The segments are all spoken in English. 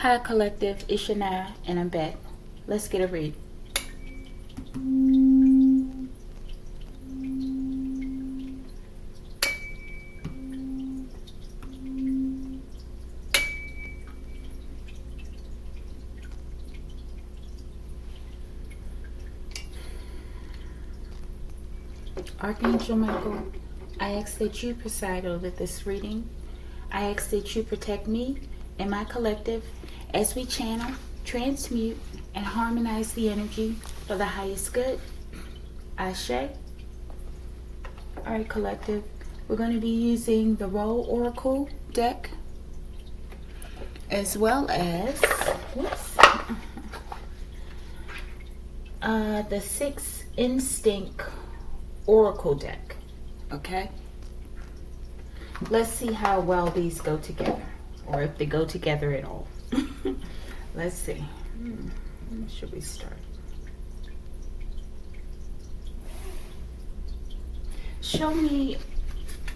Hi Collective, it's Shania, and I'm back. Let's get a read. Archangel Michael, I ask that you preside over this reading. I ask that you protect me and my collective as we channel, transmute, and harmonize the energy for the highest good. Ashe. Alright, collective. We're going to be using the Roll Oracle deck as well as the Six Instinct Oracle deck. Okay? Let's see how well these go together, or if they go together at all. Let's see. When should we start? Show me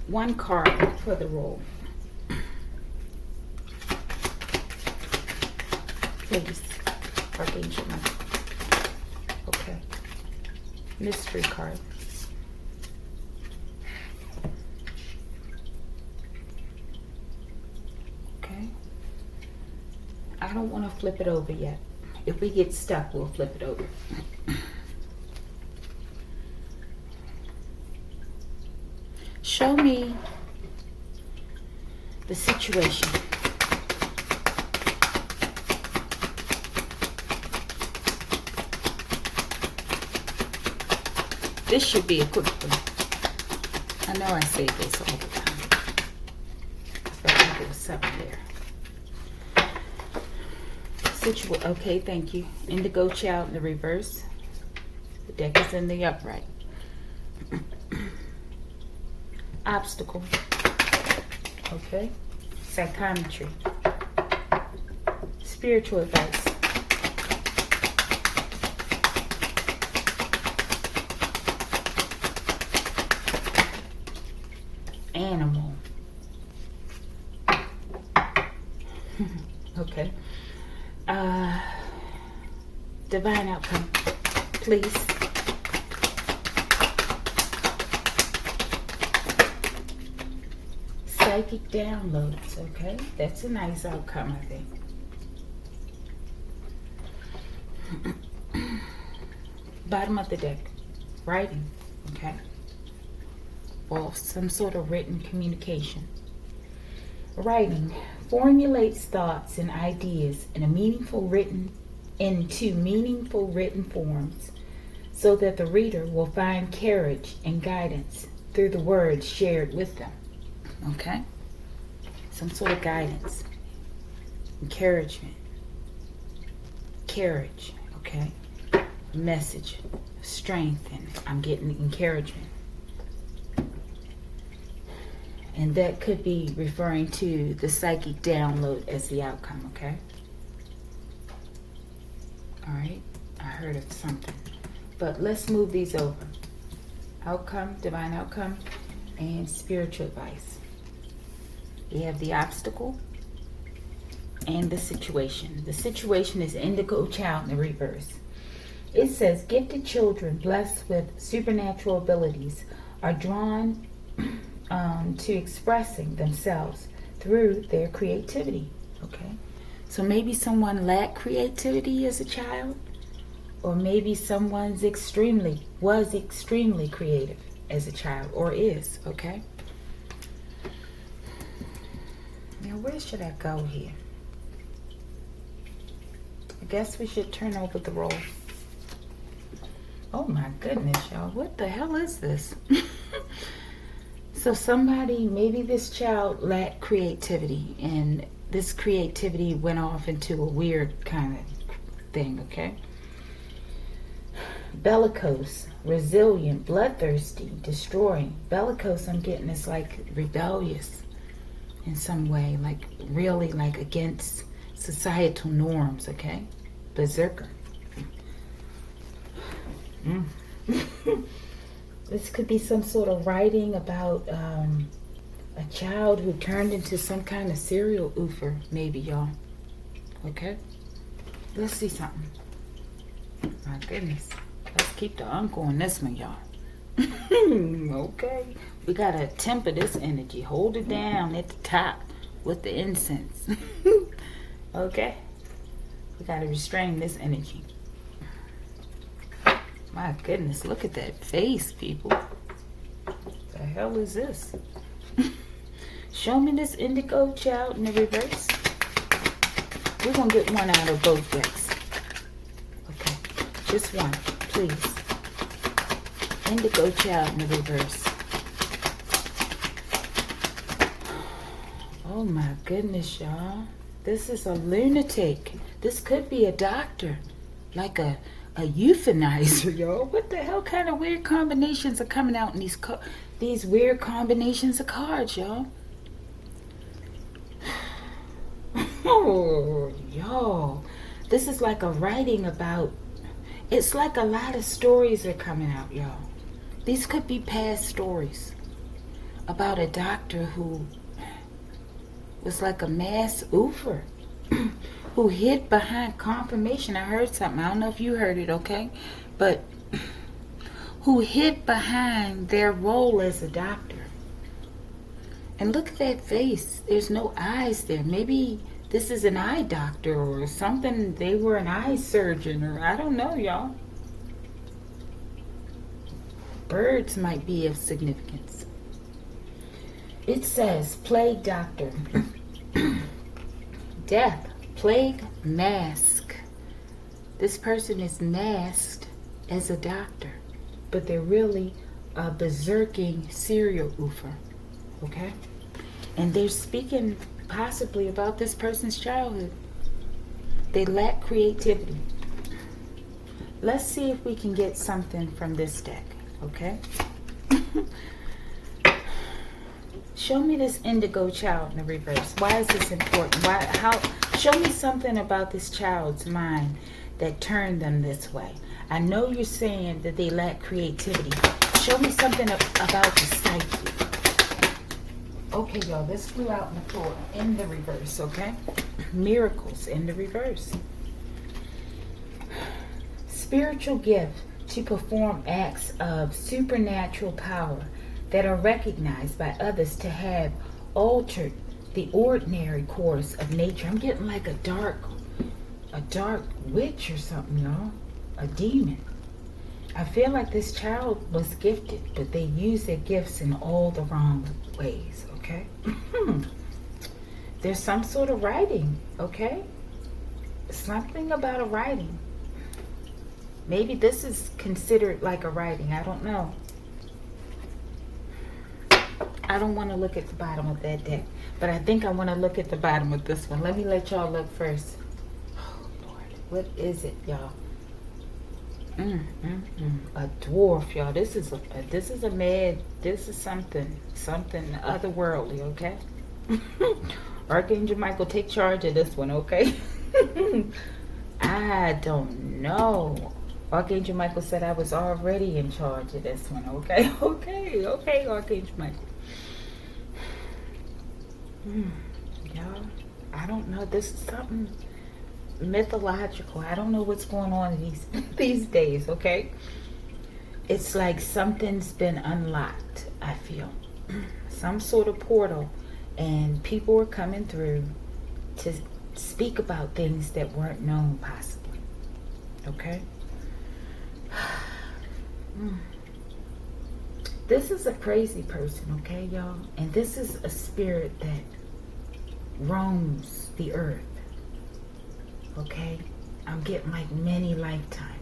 one card for the roll. Please, Archangel Michael. Okay. Mystery card. Okay. I don't want to flip it over yet. If we get stuck, we'll flip it over. Show me the situation. This should be a quick one. I know I say this all the time. But I think there was something there. Okay, thank you. Indigo Child in the reverse. The deck is in the upright. Obstacle. Okay. Psychometry. Spiritual advice. Animal. Okay. Divine outcome, please. Psychic downloads, okay? That's a nice outcome, I think. Bottom of the deck, writing, okay? Or some sort of written communication. Writing formulates thoughts and ideas into meaningful written forms so that the reader will find courage and guidance through the words shared with them. Okay? Some sort of guidance. Encouragement. Courage. Okay? Message. Strength. And I'm getting encouragement. And that could be referring to the psychic download as the outcome, okay? Alright? I heard of something. But let's move these over. Outcome, divine outcome, and spiritual advice. We have the obstacle and the situation. The situation is Indigo Child in the reverse. It says, gifted children blessed with supernatural abilities are drawn to expressing themselves through their creativity. Okay, so maybe someone lacked creativity as a child, or maybe someone was extremely creative as a child, or is. Okay. Now, where should I go here? I guess we should turn over the roll. Oh my goodness, y'all! What the hell is this? So somebody, maybe this child lacked creativity, and this creativity went off into a weird kind of thing, okay? Bellicose, resilient, bloodthirsty, destroying. Bellicose, I'm getting, is like rebellious in some way, like really like against societal norms, okay? Berserker. This could be some sort of writing about a child who turned into some kind of serial oofer, maybe, y'all. Okay? Let's see something. My goodness. Let's keep the uncle on this one, y'all. Okay. We gotta temper this energy. Hold it down at the top with the incense. Okay? We gotta restrain this energy. My goodness, look at that face, people. The hell is this? Show me this indigo child in the reverse. We're gonna get one out of both decks. Okay, just one, please. Indigo child in the reverse. Oh my goodness, y'all. This is a lunatic. This could be a doctor. Like a euthanizer, y'all. What the hell kind of weird combinations are coming out in these weird combinations of cards, y'all? Oh, y'all. This is like a writing about... It's like a lot of stories are coming out, y'all. These could be past stories about a doctor who was like a mass oofer. Who hid behind confirmation. I heard something. I don't know if you heard it, okay? But who hid behind their role as a doctor. And look at that face. There's no eyes there. Maybe this is an eye doctor or something. They were an eye surgeon or I don't know, y'all. Birds might be of significance. It says, plague doctor. Death. Plague mask. This person is masked as a doctor, but they're really a berserking serial oofer. Okay? And they're speaking possibly about this person's childhood. They lack creativity. Let's see if we can get something from this deck. Okay? Show me this indigo child in the reverse. Why is this important? Show me something about this child's mind that turned them this way. I know you're saying that they lack creativity. Show me something about the psyche. Okay, y'all, this flew out on the floor in the reverse, okay? Miracles in the reverse. Spiritual gift to perform acts of supernatural power that are recognized by others to have altered the ordinary course of nature. I'm getting like a dark witch or something, y'all. A demon. I feel like this child was gifted, but they use their gifts in all the wrong ways, okay? There's some sort of writing, okay? Something about a writing. Maybe this is considered like a writing. I don't know. I don't want to look at the bottom of that deck, but I think I want to look at the bottom of this one. Let me let y'all look first. Oh, Lord. What is it, y'all? A dwarf, y'all. This is something otherworldly, okay? Archangel Michael, take charge of this one, okay? I don't know. Archangel Michael said I was already in charge of this one, okay? Okay, Archangel Michael. Y'all, I don't know. This is something mythological. I don't know what's going on these days, okay? It's like something's been unlocked, I feel. Some sort of portal, and people are coming through to speak about things that weren't known possibly, okay? This is a crazy person, okay, y'all? And this is a spirit that roams the earth, okay? I'm getting like many lifetimes.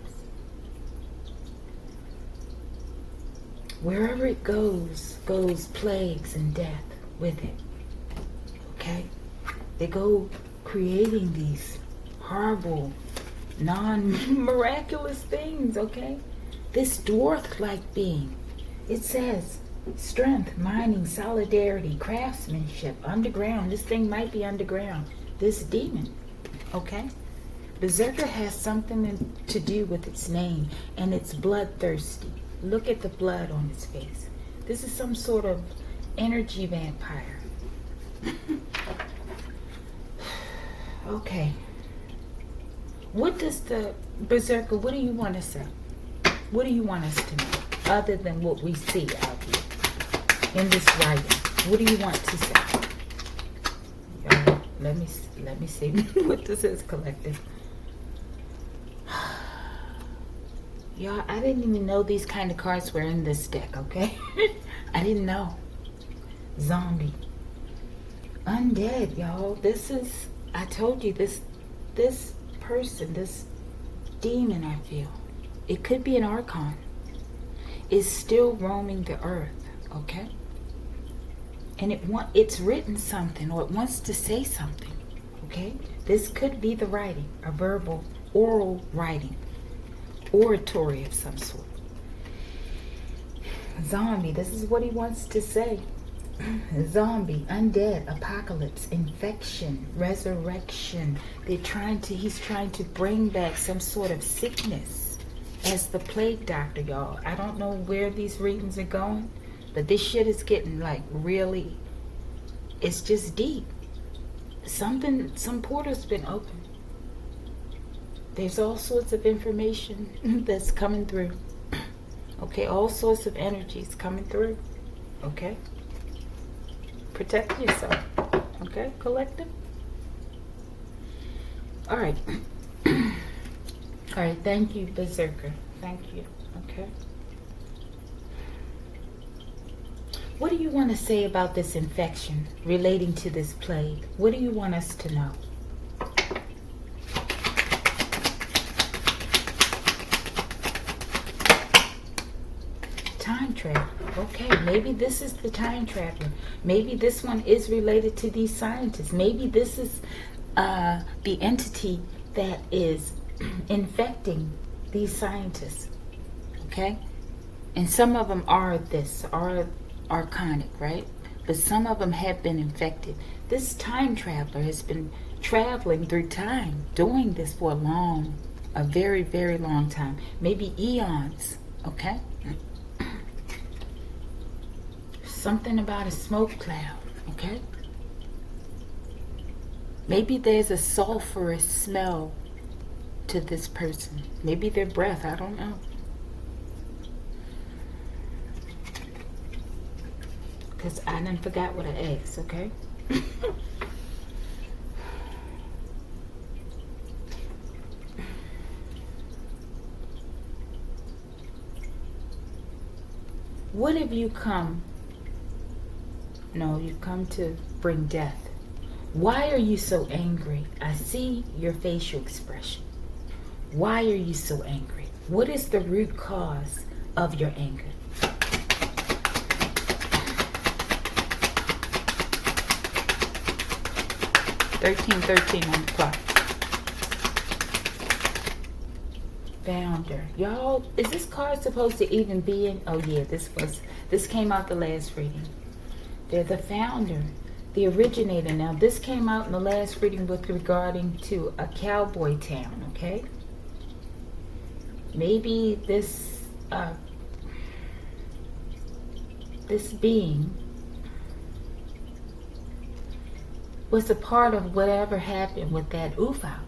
Wherever it goes plagues and death with it, okay? They go creating these horrible, non-miraculous things, okay? This dwarf-like being, it says strength, mining, solidarity, craftsmanship, underground. This thing might be underground. This demon, okay? Berserker has something to do with its name, and it's bloodthirsty. Look at the blood on its face. This is some sort of energy vampire. Okay. What does the Berserker, what do you want to say? What do you want us to know? Other than what we see out here in this writing. What do you want to say? Let me see what this is, collective. Y'all, I didn't even know these kind of cards were in this deck, okay? I didn't know. Zombie. Undead, y'all. This is, I told you, this person, this demon, I feel. It could be an archon. Is still roaming the earth, okay? And it's written something, or it wants to say something, okay? This could be the writing, a verbal, oral writing, oratory of some sort. Zombie, this is what he wants to say. Zombie, undead, apocalypse, infection, resurrection. He's trying to bring back some sort of sickness as the plague doctor, y'all. I don't know where these readings are going, but this shit is getting like really, it's just deep. Some portal's been opened. There's all sorts of information that's coming through. Okay, all sorts of energies coming through. Okay? Protect yourself. Okay, collective? Alright. Alright, thank you, Berserker. Thank you. Okay? What do you want to say about this infection relating to this plague? What do you want us to know? Time travel. Okay, maybe this is the time traveler. Maybe this one is related to these scientists. Maybe this is the entity that is infecting these scientists. Okay? And some of them are archonic, right? But some of them have been infected. This time traveler has been traveling through time, doing this for a very, very long time. Maybe eons. Okay? Something about a smoke cloud, okay? Maybe there's a sulfurous smell to this person. Maybe their breath, I don't know. Because I done forgot what I asked, okay? What have you come? No, you come to bring death. Why are you so angry? I see your facial expression. Why are you so angry? What is the root cause of your anger? $13.13 on the clock. Founder. Y'all, is this card supposed to even be in? Oh yeah, this came out the last reading. They're the founder, the originator. Now, this came out in the last reading with regarding to a cowboy town, okay? Maybe this being was a part of whatever happened with that UFO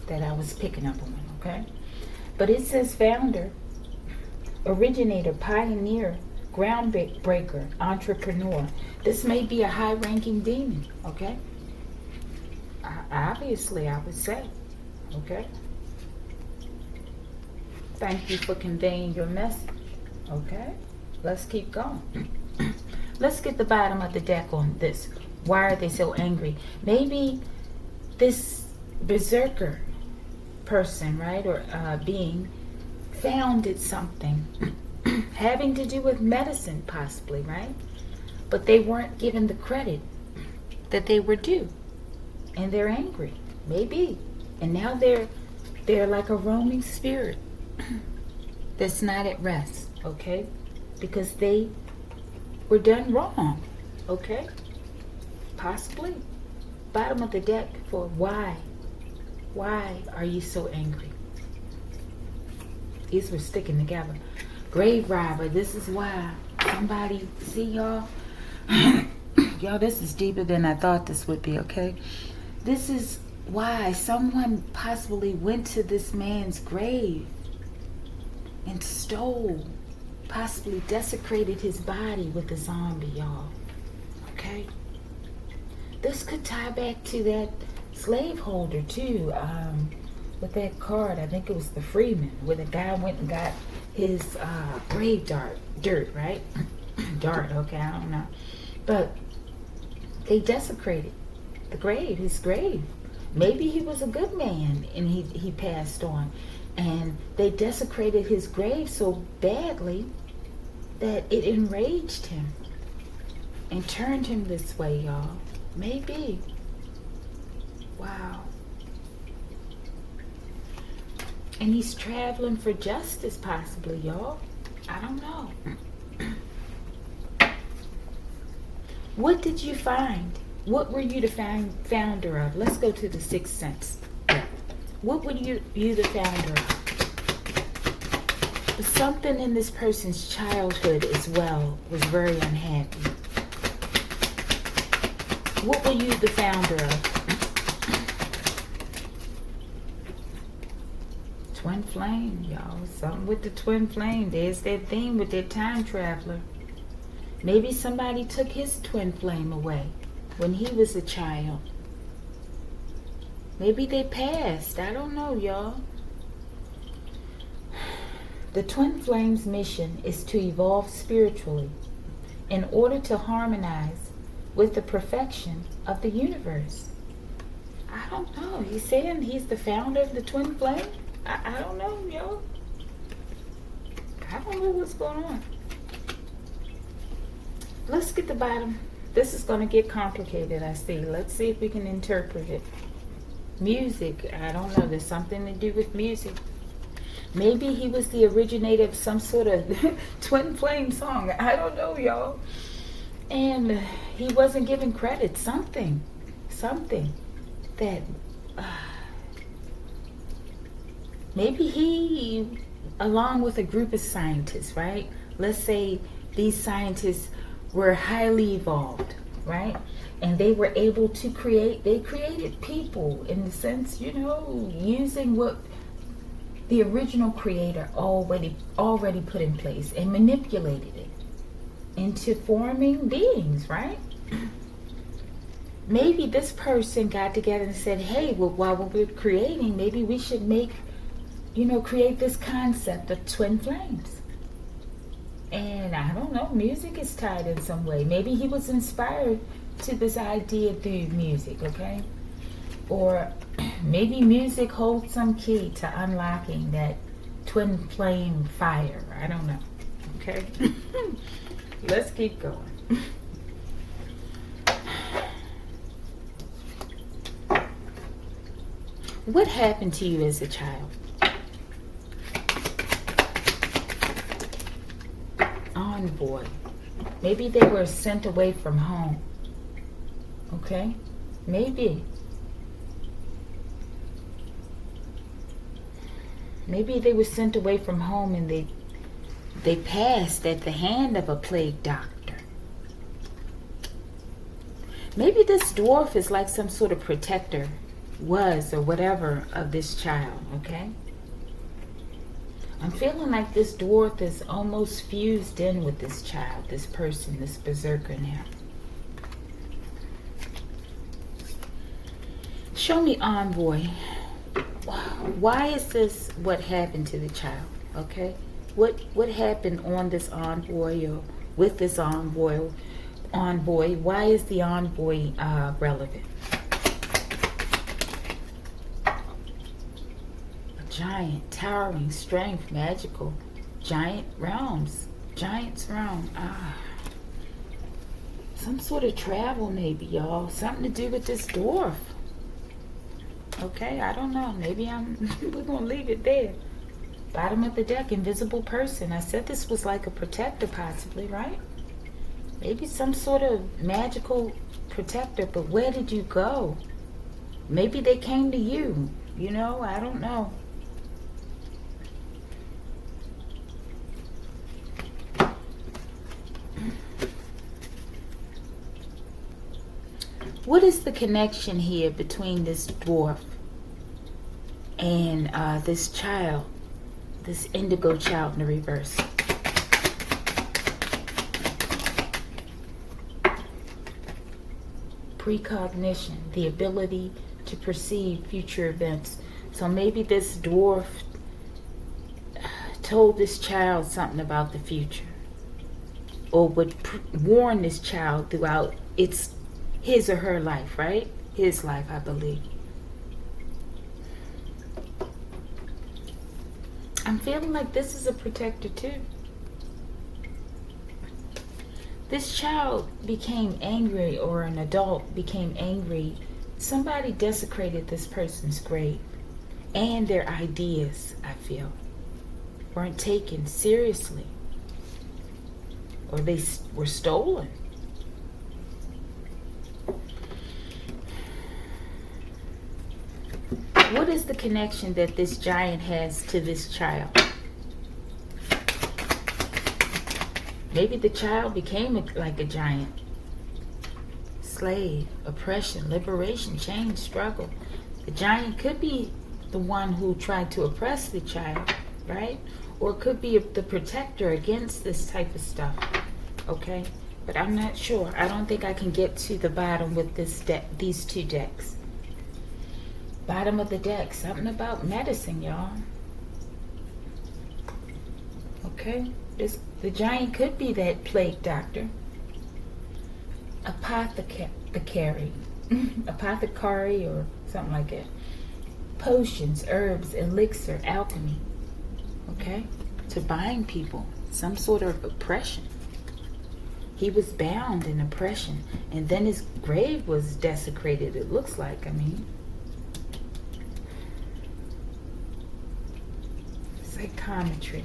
that I was picking up on, okay? But it says founder, originator, pioneer, groundbreaker, entrepreneur. This may be a high-ranking demon, okay? Obviously, I would say, okay? Thank you for conveying your message, okay? Let's keep going. Let's get the bottom of the deck on this. Why are they so angry? Maybe this berserker person, right, or being, founded something having to do with medicine, possibly, right? But they weren't given the credit that they were due, and they're angry, maybe. And now they're like a roaming spirit that's not at rest, okay? Because they were done wrong, okay? Possibly. Bottom of the deck for why. Why are you so angry? These were sticking together. Grave robber, this is why. Somebody, see y'all? Y'all, this is deeper than I thought this would be, okay? This is why someone possibly went to this man's grave and stole, possibly desecrated his body with a zombie, y'all. Okay? This could tie back to that slaveholder too, with that card. I think it was the Freeman, where the guy went and got his grave dirt, right? Dart, okay, I don't know. But they desecrated the grave, his grave. Maybe he was a good man and he passed on. And they desecrated his grave so badly that it enraged him and turned him this way, y'all. Maybe. Wow. And he's traveling for justice, possibly, y'all. I don't know. What did you find? What were you the founder of? Let's go to the Sixth Sense. What were you the founder of? Something in this person's childhood as well was very unhappy. What were you the founder of? Twin flame, y'all. Something with the twin flame. There's that theme with that time traveler. Maybe somebody took his twin flame away when he was a child. Maybe they passed. I don't know, y'all. The twin flame's mission is to evolve spiritually in order to harmonize with the perfection of the universe. I don't know. He's saying he's the founder of the twin flame? I don't know, y'all. I don't know what's going on. Let's get the bottom. This is going to get complicated, I see. Let's see if we can interpret it. Music. I don't know. There's something to do with music. Maybe he was the originator of some sort of twin flame song. I don't know, y'all. And he wasn't given credit. Something that maybe he, along with a group of scientists, right? Let's say these scientists were highly evolved, right? And they were able to they created people in the sense, using what the original creator already put in place and manipulated it into forming beings, right? Maybe this person got together and said, hey, well, while we're creating, maybe we should create this concept of twin flames. And I don't know, music is tied in some way. Maybe he was inspired to this idea through music, okay? Or maybe music holds some key to unlocking that twin flame fire. I don't know, okay? Let's keep going. What happened to you as a child? Envoy. Maybe they were sent away from home. Okay? Maybe. Maybe they were sent away from home and they passed at the hand of a plague doctor. Maybe this dwarf is like some sort of protector, or whatever, of this child, okay? I'm feeling like this dwarf is almost fused in with this child, this person, this berserker now. Show me envoy. Why is this what happened to the child? Okay? What happened on this envoy or with this envoy? Why is the envoy relevant? Giant, towering, strength, magical, giant realms, giant's realm. Some sort of travel maybe, y'all. Something to do with this dwarf. Okay, I don't know. Maybe we're going to leave it there. Bottom of the deck, invisible person. I said this was like a protector possibly, right? Maybe some sort of magical protector, but where did you go? Maybe they came to you, I don't know. What is the connection here between this dwarf and this child, this indigo child in the reverse? Precognition, the ability to perceive future events. So maybe this dwarf told this child something about the future, or would warn this child throughout his or her life, right? His life, I believe. I'm feeling like this is a protector too. This child became angry, or an adult became angry. Somebody desecrated this person's grave, and their ideas, I feel, weren't taken seriously, or they were stolen. What is the connection that this giant has to this child? Maybe the child became like a giant. Slave, oppression, liberation, change, struggle. The giant could be the one who tried to oppress the child, right? Or it could be the protector against this type of stuff, okay? But I'm not sure. I don't think I can get to the bottom with this these two decks. Bottom of the deck, something about medicine, y'all. Okay? The giant could be that plague doctor. Apothecary. Apothecary or something like that. Potions, herbs, elixir, alchemy. Okay? To bind people. Some sort of oppression. He was bound in oppression. And then his grave was desecrated, it looks like. I mean. Psychometry.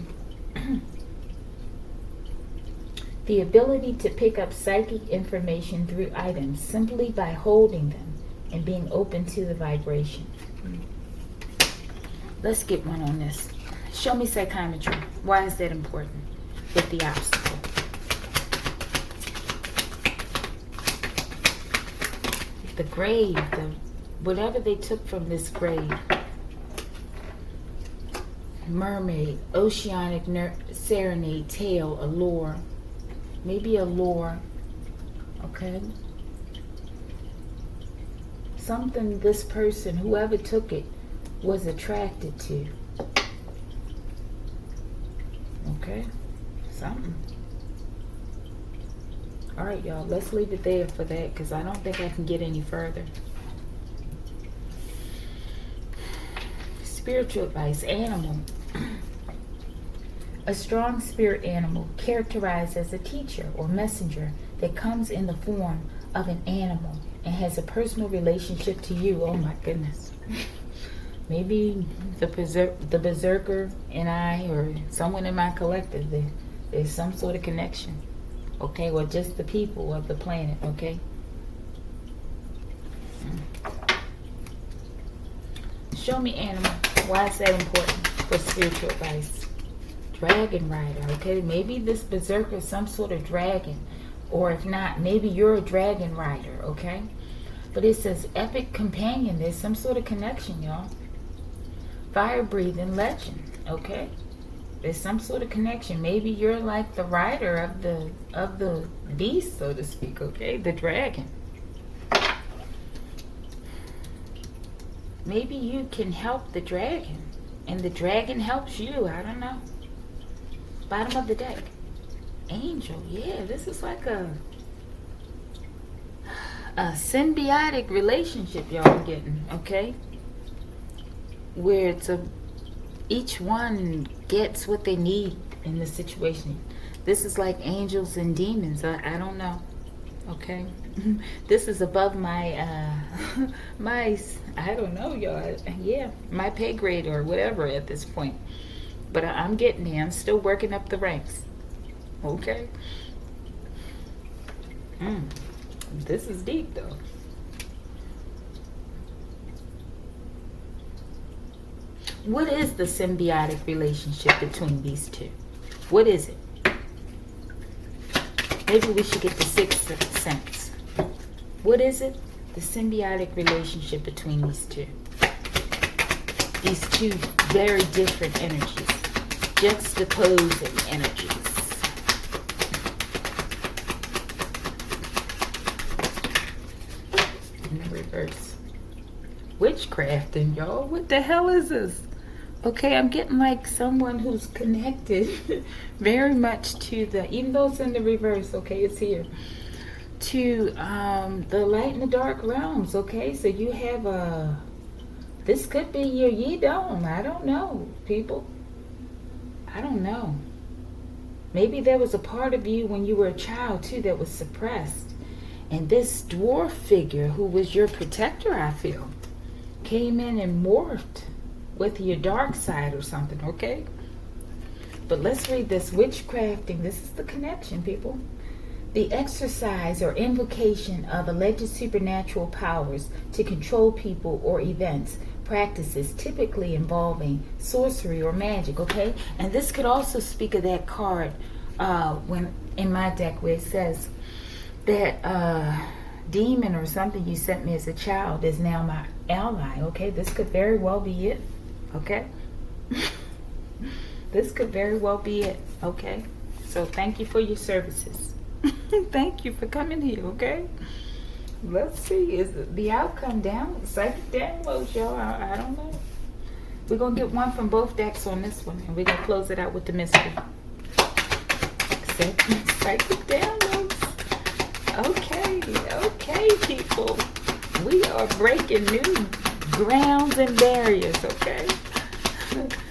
The ability to pick up psychic information through items simply by holding them and being open to the vibration. Let's get one on this. Show me psychometry. Why is that important with the obstacle? The grave, whatever they took from this grave. Mermaid, oceanic serenade, tale, allure. Maybe allure. Okay? Something this person, whoever took it, was attracted to. Okay? Something. Alright, y'all. Let's leave it there for that, because I don't think I can get any further. Spiritual advice. Animal. A strong spirit animal characterized as a teacher or messenger that comes in the form of an animal and has a personal relationship to you. Oh my goodness. Maybe the berserker and I, or someone in my collective, there's some sort of connection. Okay, or just the people of the planet, okay? Show me animal. Why is that important for spiritual advice? Dragon rider, okay? Maybe this berserker is some sort of dragon. Or if not, maybe you're a dragon rider, okay? But it says epic companion. There's some sort of connection, y'all. Fire breathing legend, okay? There's some sort of connection. Maybe you're like the rider of the beast, so to speak, okay? The dragon. Maybe you can help the dragon, and the dragon helps you. I don't know. Bottom of the deck. Angel. Yeah, this is like a symbiotic relationship y'all are getting, okay? Where each one gets what they need in the situation. This is like angels and demons. I don't know. Okay? This is above my I don't know, y'all. Yeah, my pay grade or whatever at this point. But I'm getting there. I'm still working up the ranks. Okay? This is deep, though. What is the symbiotic relationship between these two? What is it? Maybe we should get the sixth sense. What is it? The symbiotic relationship between these two. These two very different energies. Juxtaposing energies. In the reverse. Witchcrafting, y'all. What the hell is this? Okay, I'm getting like someone who's connected very much to the, even though it's in the reverse, okay, it's here, to the light and the dark realms, okay? So you have this could be your Yidong. I don't know, people. I don't know. Maybe there was a part of you when you were a child too that was suppressed. And this dwarf figure who was your protector, I feel, came in and morphed with your dark side or something, okay? But let's read this. Witchcrafting. This is the connection, people. The exercise or invocation of alleged supernatural powers to control people or events, practices typically involving sorcery or magic, okay? And this could also speak of that card when in my deck where it says that demon or something you sent me as a child is now my ally, okay? This could very well be it, okay? This could very well be it, okay? So thank you for your services. Thank you for coming here, okay? Let's see, is the outcome down? Psychic downloads, y'all. I don't know. We're going to get one from both decks on this one, and we're going to close it out with the mystery. Psychic downloads. Okay, people. We are breaking new grounds and barriers, okay?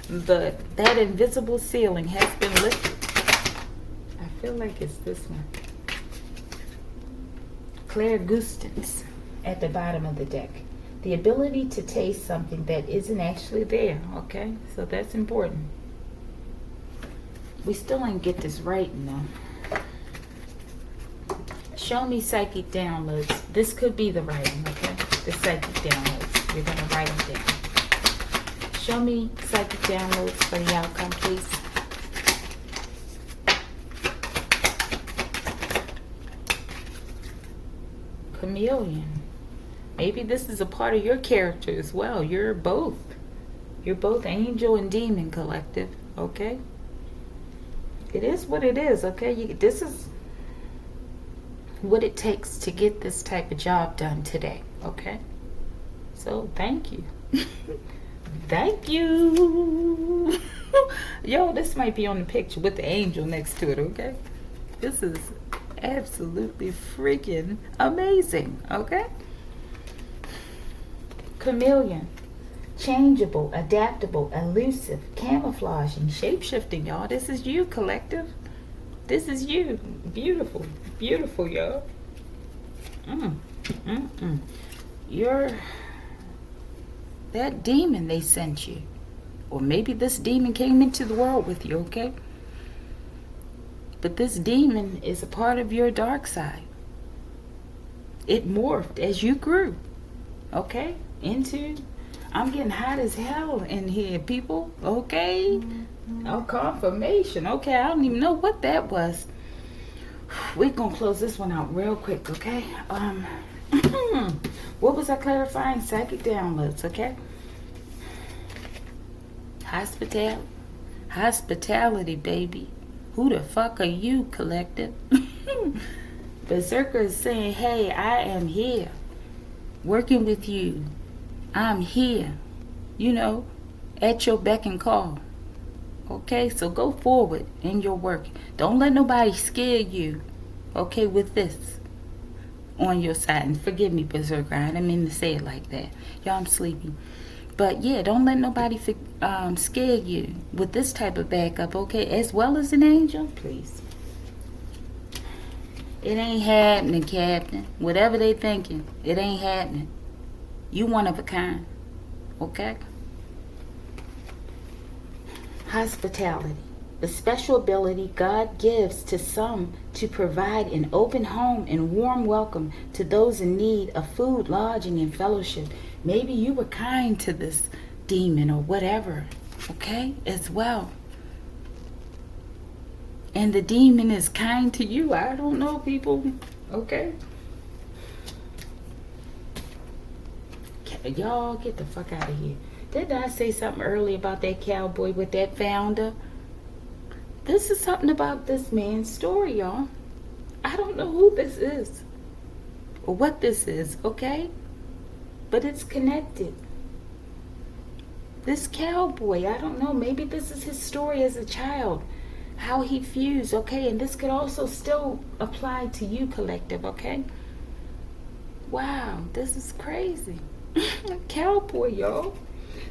That invisible ceiling has been lifted. I feel like it's this one. Clairgustance at the bottom of the deck. The ability to taste something that isn't actually there, okay? So that's important. We still ain't get this right now. Show me psychic downloads. This could be the writing, okay? The psychic downloads. We're going to write them down. Show me psychic downloads for the outcome, please. Chameleon. Maybe this is a part of your character as well. You're both angel and demon, collective, okay? It is what it is, okay? This is what it takes to get this type of job done today, okay? So thank you. Thank you. Yo, this might be on the picture with the angel next to it, okay? This is absolutely freaking amazing, okay? Chameleon. Changeable, adaptable, elusive, camouflaging, shape-shifting, y'all. This is you, collective. This is you. Beautiful. Beautiful, y'all. You're that demon they sent you. Or maybe this demon came into the world with you, okay? But this demon is a part of your dark side. It morphed as you grew, okay? Into, I'm getting hot as hell in here, people, okay? Oh, confirmation, okay? I don't even know what that was. We're gonna close this one out real quick, okay? What was I clarifying? Psychic downloads, okay? Hospitality, baby. Who the fuck are you, collective? Berserker is saying, hey, I am here. Working with you. I'm here. You know, at your beck and call. Okay, so go forward in your work. Don't let nobody scare you, okay, with this on your side. And forgive me, Berserker, I didn't mean to say it like that. Y'all, I'm sleepy. But yeah, don't let nobody scare you with this type of backup, okay, as well as an angel, please. It ain't happening, Captain. Whatever they thinking, it ain't happening. You one of a kind, okay? Hospitality, the special ability God gives to some to provide an open home and warm welcome to those in need of food, lodging, and fellowship. Maybe you were kind to this demon or whatever, okay, as well. And the demon is kind to you. I don't know, people, okay? Y'all get the fuck out of here. Didn't I say something earlier about that cowboy with that founder? This is something about this man's story, y'all. I don't know who this is or what this is, okay? But it's connected. This cowboy, I don't know, maybe this is his story as a child, how he fused, okay? And this could also still apply to you, collective, okay? Wow, this is crazy. Cowboy, y'all.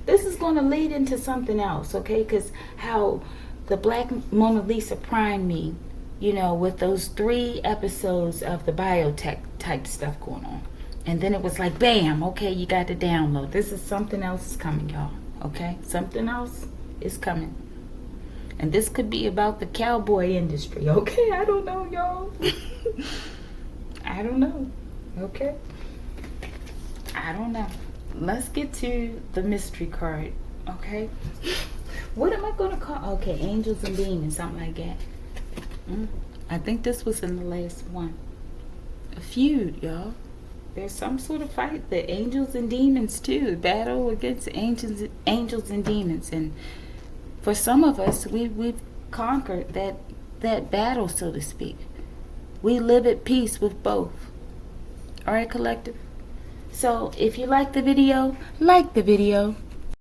This is going to lead into something else, okay? Because how the Black Mona Lisa primed me, you know, with those 3 episodes of the biotech type stuff going on. And then it was like, bam, okay, you got to download. This is something else is coming, y'all, okay? Something else is coming. And this could be about the cowboy industry, okay? I don't know, y'all. I don't know, okay? I don't know. Let's get to the mystery card, okay? What am I going to call? Okay, angels and demons, something like that. I think this was in the last one. A feud, y'all. There's some sort of fight. The angels and demons, too. Battle against angels and demons. And for some of us, we've conquered that battle, so to speak. We live at peace with both. All right, collective? So if you like the video, like the video.